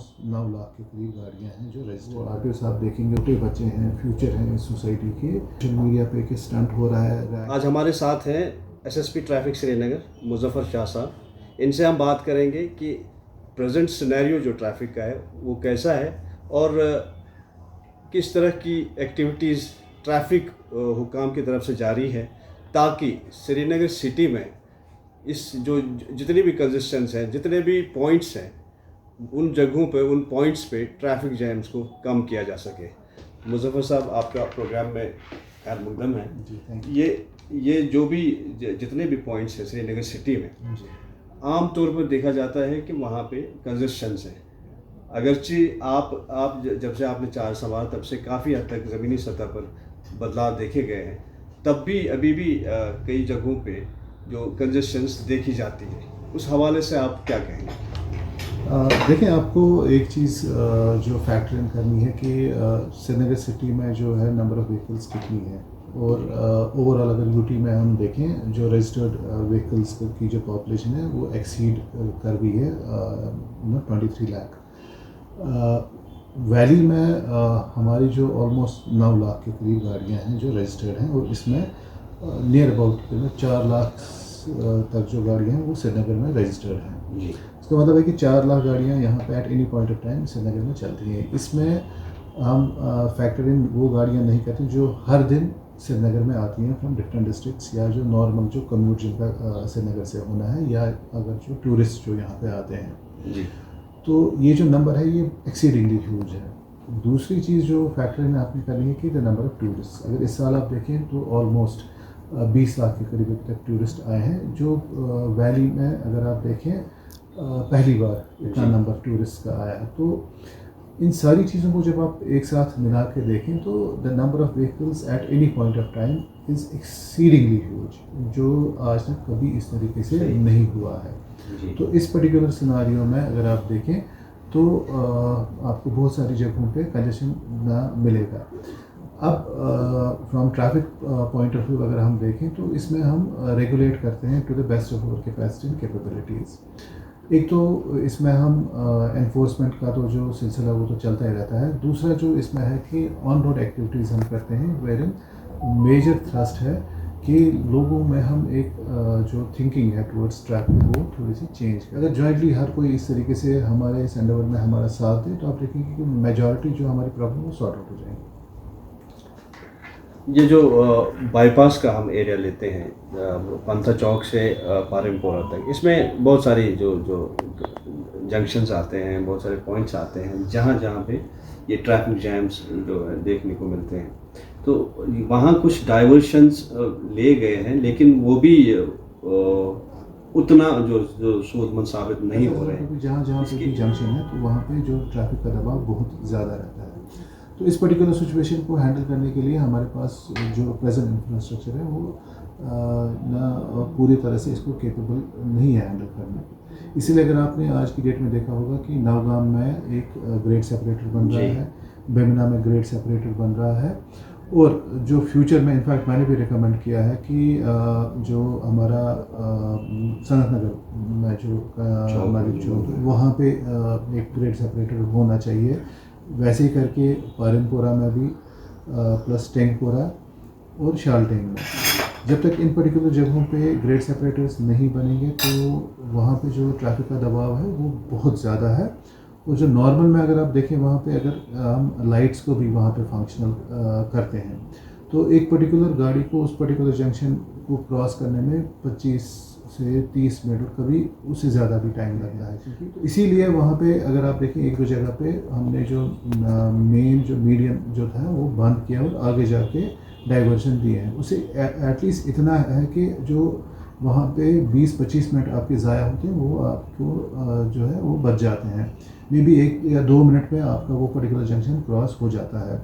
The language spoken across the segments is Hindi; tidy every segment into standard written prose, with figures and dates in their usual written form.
ऑलमोस्ट 9 लाख के करीब गाड़ियाँ हैं जो रजिस्टर्ड। आरटीओ साहब देखेंगे, छोटे बच्चे हैं, फ्यूचर हैं इस सोसाइटी के। सोशल मीडिया पे कि स्टंट हो रहा है। आज हमारे साथ हैं एसएसपी ट्रैफिक श्रीनगर मुजफ्फर शाह साहब। इनसे हम बात करेंगे कि प्रेजेंट सिनेरियो जो ट्रैफिक का है वो कैसा है और किस तरह की एक्टिविटीज़ ट्रैफिक हुकाम की तरफ से जारी है, ताकि श्रीनगर सिटी में इस जो जितनी भी कंजेस्शंस हैं, जितने भी पॉइंट्स हैं, उन जगहों पे, उन पॉइंट्स पे ट्रैफिक जैम्स को कम किया जा सके। मुजफ्फर साहब, आपका प्रोग्राम में खैर मुकदम है। ये जो भी जितने भी पॉइंट्स हैं श्रीनगर सिटी में, आम तौर पर देखा जाता है कि वहाँ पे कंजेस्शंस हैं। अगरचे आप जब से आपने चार्ज संभाला तब से काफ़ी हद तक ज़मीनी सतह पर बदलाव देखे गए हैं, तब भी अभी भी कई जगहों पे जो कंजेस्शंस देखी जाती है, उस हवाले से आप क्या कहेंगे? देखिए, आपको एक चीज़ जो फैक्टर इन करनी है कि श्रीनगर सिटी में जो है नंबर ऑफ़ व्हीकल्स कितनी है, और ओवरऑल अगर यूटी में हम देखें जो रजिस्टर्ड व्हीकल्स की जो पॉपुलेशन है वो एक्सीड कर गई है 23 लाख। वैली में हमारी जो ऑलमोस्ट 9 लाख के करीब गाड़ियाँ हैं जो रजिस्टर्ड हैं, और इसमें नियर अबाउट 4 लाख तक जो गाड़ियाँ हैं वो श्रीनगर में रजिस्टर्ड हैं। इसका मतलब है कि 4 लाख गाड़ियाँ यहाँ पे at any point of time Srinagar में चलती हैं। इसमें हम फैक्टर इन वो गाड़ियाँ नहीं करते जो हर दिन श्रीनगर में आती हैं फ्रॉम डिफरेंट डिस्ट्रिक्ट्स, या जो नॉर्मल जो कम्यूट जिनका श्रीनगर से होना है, या अगर जो टूरिस्ट जो यहाँ पे आते हैं जी। तो ये जो नंबर है ये एक्सीडिंगली ह्यूज है। दूसरी चीज़ जो फैक्टर इन आपने करनी है कि द नंबर ऑफ़ टूरिस्ट, अगर इस साल आप देखें तो ऑलमोस्ट 20 लाख के करीब तक टूरिस्ट आए हैं, जो वैली में अगर आप देखें पहली बार इतना नंबर टूरिस्ट का आया। तो इन सारी चीज़ों को जब आप एक साथ मिला के देखें तो the number of vehicles at any point of time is exceedingly huge, जो आज तक कभी इस तरीके से नहीं हुआ है। तो इस पर्टिकुलर सिनारियो में अगर आप देखें तो आपको बहुत सारी जगहों पे कंजेशन ना मिलेगा। अब from traffic point of view अगर हम देखें तो इसमें हम रेगुलेट करते हैं to the best of our capacity and capabilities. एक तो इसमें हम एनफोर्समेंट का तो जो सिलसिला वो तो चलता ही रहता है। दूसरा जो इसमें है कि ऑन रोड एक्टिविटीज़ हम करते हैं, वेर इन मेजर थ्रस्ट है कि लोगों में हम एक जो थिंकिंग है टुवर्ड्स ट्रैफिक वो थोड़ी सी चेंज। अगर जॉइंटली हर कोई इस तरीके से हमारे इस एंडेवर में हमारा साथ दे तो आप देखेंगे कि मेजॉरिटी जो हमारी प्रॉब्लम वो सॉर्ट आउट हो जाएंगी। ये जो बाईपास का हम एरिया लेते हैं पंथा चौक से पारिमपोरा तक, इसमें बहुत सारी जो जंक्शंस आते हैं, बहुत सारे पॉइंट्स आते हैं जहाँ पे ये ट्रैफिक जैम्स जो देखने को मिलते हैं। तो वहाँ कुछ डाइवर्शंस ले गए हैं, लेकिन वो भी उतना जो सूदमंद साबित नहीं हो रहे हैं। जहाँ पे भी जंक्शन है तो वहाँ पे जो ट्रैफिक का दबाव बहुत ज़्यादा रहता है। तो इस पर्टिकुलर सिचुएशन को हैंडल करने के लिए हमारे पास जो प्रेजेंट इंफ्रास्ट्रक्चर है वो ना पूरी तरह से इसको केपेबल नहीं है हैंडल करने। इसीलिए अगर आपने आज की डेट में देखा होगा कि नवगाम में एक ग्रेड सेपरेटर बन रहा है, बेमिना में ग्रेड सेपरेटर बन रहा है, और जो फ्यूचर में इनफैक्ट मैंने भी रिकमेंड किया है कि जो हमारा सनत नगर में जो हमारी जो वहाँ पे एक ग्रेड सेपरेटर होना चाहिए। वैसे ही करके पारिमपोरा में भी प्लस टेंगपोरा और शालटेंग में, जब तक इन पर्टिकुलर जगहों पे ग्रेड सेपरेटर्स नहीं बनेंगे तो वहाँ पे जो ट्रैफिक का दबाव है वो बहुत ज़्यादा है। और जो नॉर्मल में अगर आप देखें वहाँ पे अगर हम लाइट्स को भी वहाँ पे फंक्शनल करते हैं तो एक पर्टिकुलर गाड़ी को उस पर्टिकुलर जंक्शन को क्रॉस करने में 25 से 30 मिनट और कभी उससे ज़्यादा भी टाइम लगता है। तो इसीलिए वहाँ पे अगर आप देखें एक दो जगह पे हमने जो मेन जो मीडियम जो था वो बंद किया और आगे जाके डाइवर्शन दिए हैं। उससे एटलीस्ट इतना है कि जो वहाँ पे 20-25 मिनट आपके ज़ाया होते हैं वो आपको जो है वो बच जाते हैं। मे बी 1 या 2 मिनट में आपका वो पर्टिकुलर जंक्शन क्रॉस हो जाता है।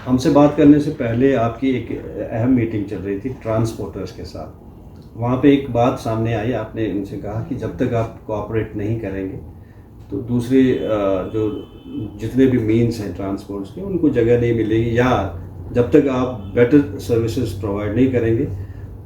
हमसे बात करने से पहले आपकी एक अहम मीटिंग चल रही थी ट्रांसपोर्टर्स के साथ। वहाँ पे एक बात सामने आई, आपने उनसे कहा कि जब तक आप कोऑपरेट नहीं करेंगे तो दूसरे जो जितने भी मीन्स हैं ट्रांसपोर्ट्स के उनको जगह नहीं मिलेगी, या जब तक आप बेटर सर्विसेज प्रोवाइड नहीं करेंगे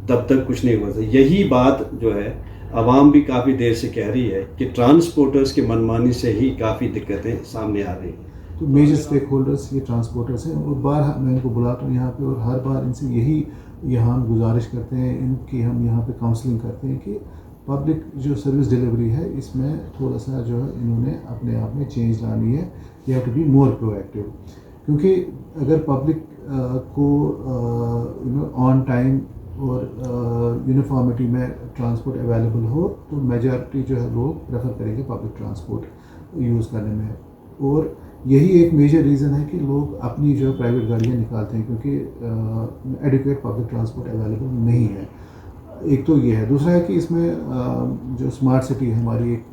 तब तक कुछ नहीं हो सकता। यही बात जो है आवाम भी काफ़ी देर से कह रही है कि ट्रांसपोर्टर्स की मनमानी से ही काफ़ी दिक्कतें सामने आ रही हैं। तो मेजर स्टेक होल्डर्स ये ट्रांसपोर्टर्स हैं, और बार मैं इनको बुलाता हूँ यहाँ पे, और हर बार इनसे यही यहाँ हम गुजारिश करते हैं, इनकी हम यहाँ पे काउंसलिंग करते हैं कि पब्लिक जो सर्विस डिलीवरी है इसमें थोड़ा सा जो है इन्होंने अपने आप में चेंज लानी है, you have to be more proactive. क्योंकि अगर पब्लिक को ऑन टाइम और यूनिफॉर्मिटी में ट्रांसपोर्ट अवेलेबल हो तो मेजॉरिटी जो है लोग प्रेफर करेंगे पब्लिक ट्रांसपोर्ट यूज़ करने में। और यही एक मेजर रीज़न है कि लोग अपनी जो प्राइवेट गाड़ियाँ निकालते हैं, क्योंकि एडिक्वेट पब्लिक ट्रांसपोर्ट अवेलेबल नहीं है। एक तो ये है, दूसरा है कि इसमें जो स्मार्ट सिटी हमारी एक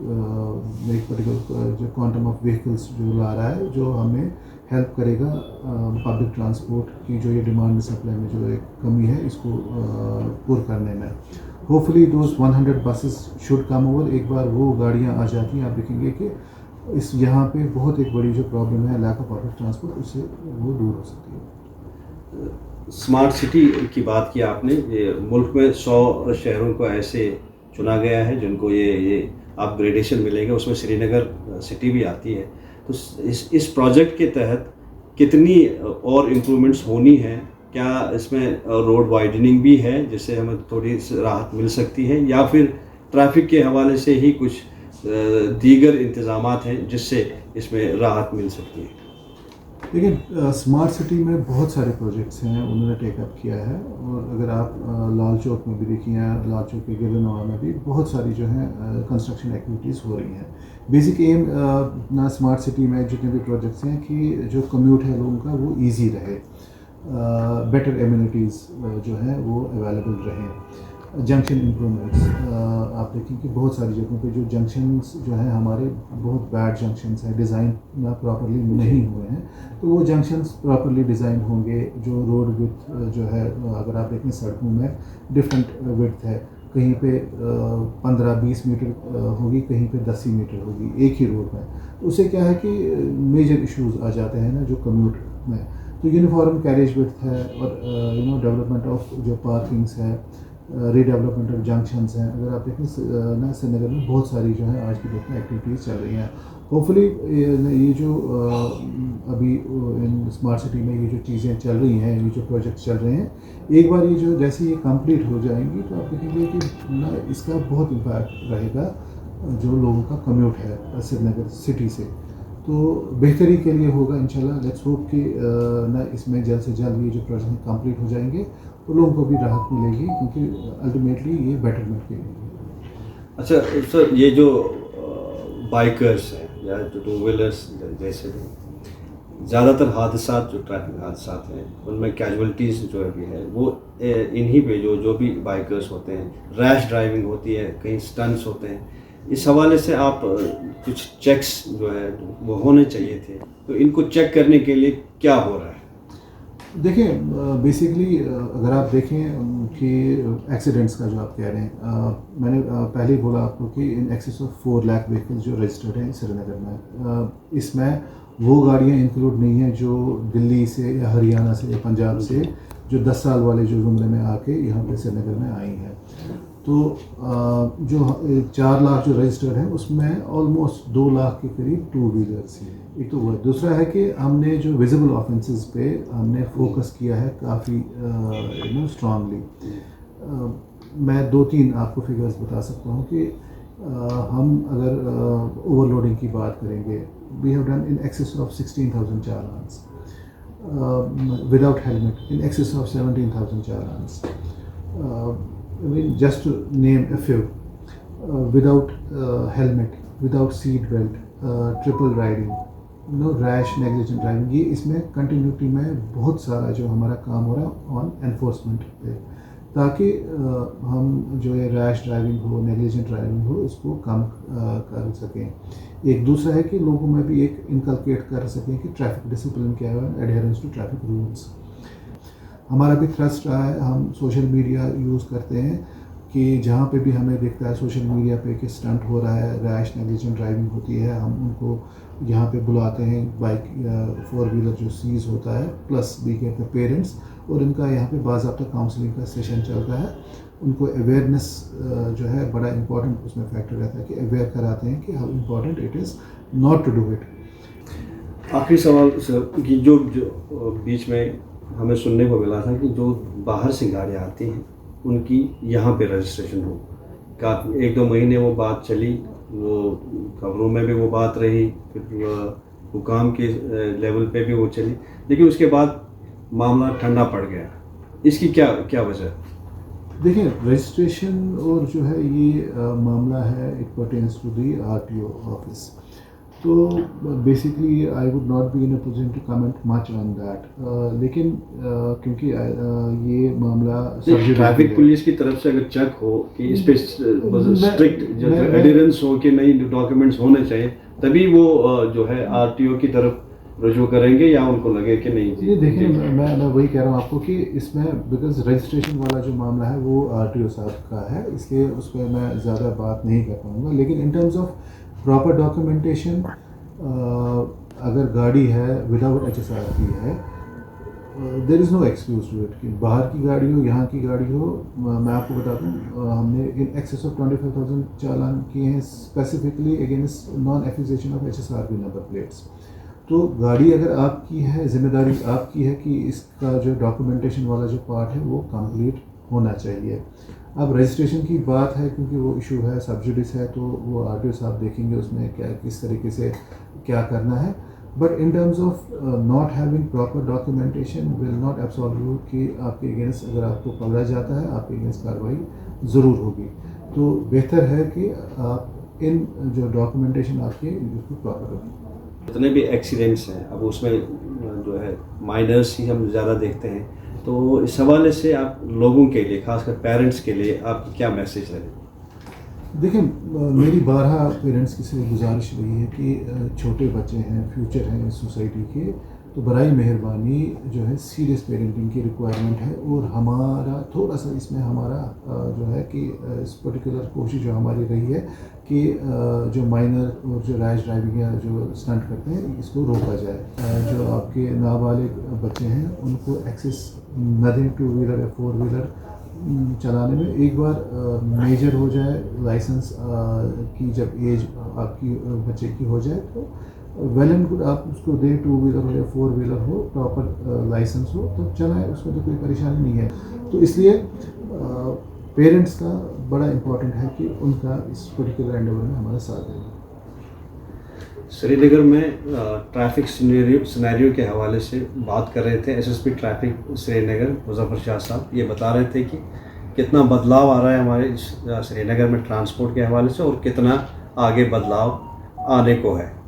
पर्टिकुलर जो क्वांटम ऑफ व्हीकल्स जो ला रहा है, जो हमें हेल्प करेगा पब्लिक ट्रांसपोर्ट की जो ये डिमांड सप्लाई में जो एक कमी है इसको पूरा करने में। Hopefully those 100 buses should come over. एक बार वो गाड़ियाँ आ जाती हैं, आप देखेंगे कि इस यहाँ पे बहुत एक बड़ी जो प्रॉब्लम है लैक ऑफ पब्लिक ट्रांसपोर्ट, उससे वो दूर हो सकती है। स्मार्ट सिटी की बात की आपने, ये मुल्क में 100 शहरों को ऐसे चुना गया है जिनको ये अपग्रेडेशन मिलेगा, उसमें श्रीनगर सिटी भी आती है। तो इस प्रोजेक्ट के तहत कितनी और इम्प्रूवमेंट्स होनी है? क्या इसमें रोड वाइडनिंग भी है जिससे हमें थोड़ी राहत मिल सकती है, या फिर ट्रैफिक के हवाले से ही कुछ दीगर इंतज़ामात हैं जिससे इसमें राहत मिल सकती है? लेकिन स्मार्ट सिटी में बहुत सारे प्रोजेक्ट्स हैं उन्होंने टेकअप किया है, और अगर आप लाल चौक में भी देखिए, लाल चौक के गिरनवा में भी बहुत सारी जो है कंस्ट्रक्शन एक्टिविटीज़ हो रही हैं। बेसिक एम ना स्मार्ट सिटी में जितने भी प्रोजेक्ट्स हैं कि जो कम्यूट है लोगों का वो इजी रहे, बेटर एम्यूनिटीज़ जो है वो अवेलेबल रहें। जंक्शन इम्प्रूवमेंट्स, आप देखें कि बहुत सारी जगहों पे जो जंक्शंस जो हैं हमारे बहुत बैड जंक्शंस हैं, डिज़ाइन ना प्रॉपर्ली नहीं हुए हैं, तो वो जंक्शंस प्रॉपर्ली डिज़ाइन होंगे। जो रोड विड्थ जो है, अगर आप देखें सड़कों में डिफरेंट विड्थ है, कहीं पे 15-20 मीटर होगी, कहीं पे 10 ही मीटर होगी एक ही रोड में। तो उससे क्या है कि मेजर इश्यूज आ जाते हैं ना जो कम्यूट में। तो यूनिफॉर्म कैरेज विड्थ है, और डेवलपमेंट ऑफ जो पार्किंग्स है, रीडेवलपमेंट ऑफ जंक्शंस हैं। अगर आप देखें ना श्रीनगर में बहुत सारी जो है आज की डेट में एक्टिविटीज़ चल रही हैं। होपफुली ये जो अभी इन स्मार्ट सिटी में ये जो चीज़ें चल रही हैं, ये जो प्रोजेक्ट चल रहे हैं, एक बार ये जो जैसे ये कंप्लीट हो जाएंगी तो आप देखेंगे कि ना इसका बहुत इम्पैक्ट रहेगा जो लोगों का कम्यूट है श्रीनगर सिटी से। तो बेहतरी के लिए होगा इंशाल्लाह। लेट्स होप कि ना इसमें जल्द से जल्द ये जो प्रोजेक्ट कंप्लीट हो जाएंगे तो लोगों को भी राहत मिलेगी, क्योंकि अल्टीमेटली ये बेटरमेंट के लिए। अच्छा सर, ये जो बाइकर्स हैं या जो टू व्हीलर्स जैसे ज़्यादातर हादसा जो ट्रैफिक हादसा हैं उनमें कैजुअलिटीज़ जो भी है वो इन्हीं पे जो भी बाइकर्स होते हैं, रैश ड्राइविंग होती है, कहीं स्टंट्स होते हैं। इस हवाले से आप कुछ चेक्स जो है वो होने चाहिए थे, तो इनको चेक करने के लिए क्या हो रहा है? देखिए बेसिकली अगर आप देखें कि एक्सीडेंट्स का जो आप कह रहे हैं, मैंने पहले ही बोला आपको कि इन एक्सेस ऑफ 4 लाख व्हीकल्स जो रजिस्टर्ड हैं श्रीनगर में, इसमें वो गाड़ियां इंक्लूड नहीं हैं जो दिल्ली से या हरियाणा से या पंजाब से जो 10 साल वाले जो जुमले में आके यहाँ पे श्रीनगर में आई हैं। तो जो 4 लाख जो रजिस्टर्ड हैं उसमें ऑलमोस्ट 2 लाख के करीब टू व्हीलर्स हैं। एक तो वो, दूसरा है कि हमने जो विजिबल ऑफेंसेस पे हमने फोकस किया है काफ़ी स्ट्रांगली। मैं 2-3 आपको फिगर्स बता सकता हूँ कि हम अगर ओवरलोडिंग की बात करेंगे, we have done in excess of 16,000 challans, without helmet in excess of 17,000 challans, I mean, just to name a few, without helmet, without seat belt, triple riding, rash, negligent driving, ये इसमें कंटिन्यूटी में बहुत सारा जो हमारा काम हो रहा है ऑन एनफोर्समेंट पे, ताकि हम जो ये रैश ड्राइविंग हो, नेग्लिजेंट ड्राइविंग हो, इसको कम कर सकें। एक दूसरा है कि लोगों में भी एक इनकलकेट कर सकें कि ट्रैफिक डिसिप्लिन क्या है, एडहेरेंस टू ट्रैफिक रूल्स। हमारा भी थ्रस्ट रहा है, हम सोशल मीडिया यूज़ करते हैं कि जहाँ पे भी हमें दिखता है सोशल मीडिया पे कि स्टंट हो रहा है, रैश नेग्लिजेंट ड्राइविंग होती है, हम उनको यहाँ पे बुलाते हैं। बाइक या 4 व्हीलर जो सीज़ होता है, plus we get the parents, और इनका यहाँ पे बाज़ाब्ता काउंसलिंग का सेशन चलता है। उनको अवेयरनेस जो है बड़ा इम्पोर्टेंट उसमें फैक्टर रहता है कि अवेयर कराते हैं कि how important it is not to do it. आखिरी सवाल सर कि जो बीच में हमें सुनने को मिला था कि जो बाहर से गाड़ियाँ आती हैं उनकी यहाँ पे रजिस्ट्रेशन हो, का 1-2 महीने वो बात चली, वो खबरों में भी वो बात रही, फिर हुकाम के लेवल पे भी वो चली, लेकिन उसके बाद मामला ठंडा पड़ गया। इसकी क्या क्या वजह है? देखिए, रजिस्ट्रेशन और जो है ये मामला है, it pertains to the RTO office. तो basically I would not be in a position to comment much on that, लेकिन क्योंकि ये मामला ट्रैफिक पुलिस की तरफ से अगर चेक हो कि इस पे स्ट्रिक्ट एडिरेंस हो कि नहीं डॉक्यूमेंट्स होने चाहिए, तभी वो जो है आरटीओ की तरफ रुजू करेंगे या उनको लगे कि नहीं जी। ये देखिए, मैं वही कह रहा हूँ आपको कि इसमें बिकॉज रजिस्ट्रेशन वाला जो मामला है वो आरटीओ साहब का है, इसलिए उस पर मैं ज़्यादा बात नहीं कर पाऊँगा। लेकिन in terms of proper documentation, अगर गाड़ी है विदाउट HSR की है, there is no excuse to it कि बाहर की गाड़ी हो यहाँ की गाड़ी हो। मैं आपको बता दूँ, हमने इन एक्सेस ऑफ 25,000 चालान किए हैं specifically against non affixation of HSRB number plates. तो गाड़ी अगर आपकी है, जिम्मेदारी आपकी है कि इसका जो डॉक्यूमेंटेशन वाला जो पार्ट है वो कंप्लीट होना चाहिए। अब रजिस्ट्रेशन की बात है, क्योंकि वो इशू है, सब्सिडीज है, तो वो आरटीओ साहब देखेंगे उसमें क्या किस तरीके से क्या करना है। But in terms of not having proper documentation will not absolve you कि आपके अगेंस्ट अगर आपको पकड़ा जाता है आपके अगेंस्ट कार्रवाई ज़रूर होगी। तो बेहतर है कि आप इन जो डॉक्यूमेंटेशन आपके उसको प्रॉपर रखें। जितने भी एक्सीडेंट्स हैं अब उसमें जो है माइनर्स ही हम ज़्यादा देखते हैं, तो इस हवाले से आप लोगों के लिए, खासकर पेरेंट्स के लिए आपकी क्या मैसेज है? देखिए, मेरी 12 पेरेंट्स की से गुजारिश रही है कि छोटे बच्चे हैं, फ्यूचर हैं इस सोसाइटी के, तो बराई मेहरबानी जो है सीरियस पेरेंटिंग की रिक्वायरमेंट है। और हमारा थोड़ा सा इसमें हमारा जो है कि इस पर्टिकुलर कोशिश जो हमारी रही है कि जो माइनर और जो रैश ड्राइविंग या जो स्टंट करते हैं इसको रोका जाए। जो आपके नाबालिग बच्चे हैं उनको एक्सेस नथिंग 2 व्हीलर या 4 व्हीलर चलाने में एक बार मेजर हो जाए, लाइसेंस की जब एज आपकी बच्चे की हो जाए तो वेल एंड गुड, आप उसको दे 2 व्हीलर हो या 4 व्हीलर हो, प्रॉपर लाइसेंस हो तो चलाएं, उसमें तो कोई परेशानी नहीं है। तो इसलिए पेरेंट्स का बड़ा इम्पोर्टेंट है कि उनका इस पर्टिकुलर एंडेवर में हमारा साथ देना। श्रीनगर में ट्रैफिक सिनेरियो के हवाले से बात कर रहे थे एसएसपी ट्रैफिक श्रीनगर मुजफ्फर शाह साहब। ये बता रहे थे कि कितना बदलाव आ रहा है हमारे श्रीनगर में ट्रांसपोर्ट के हवाले से और कितना आगे बदलाव आने को है।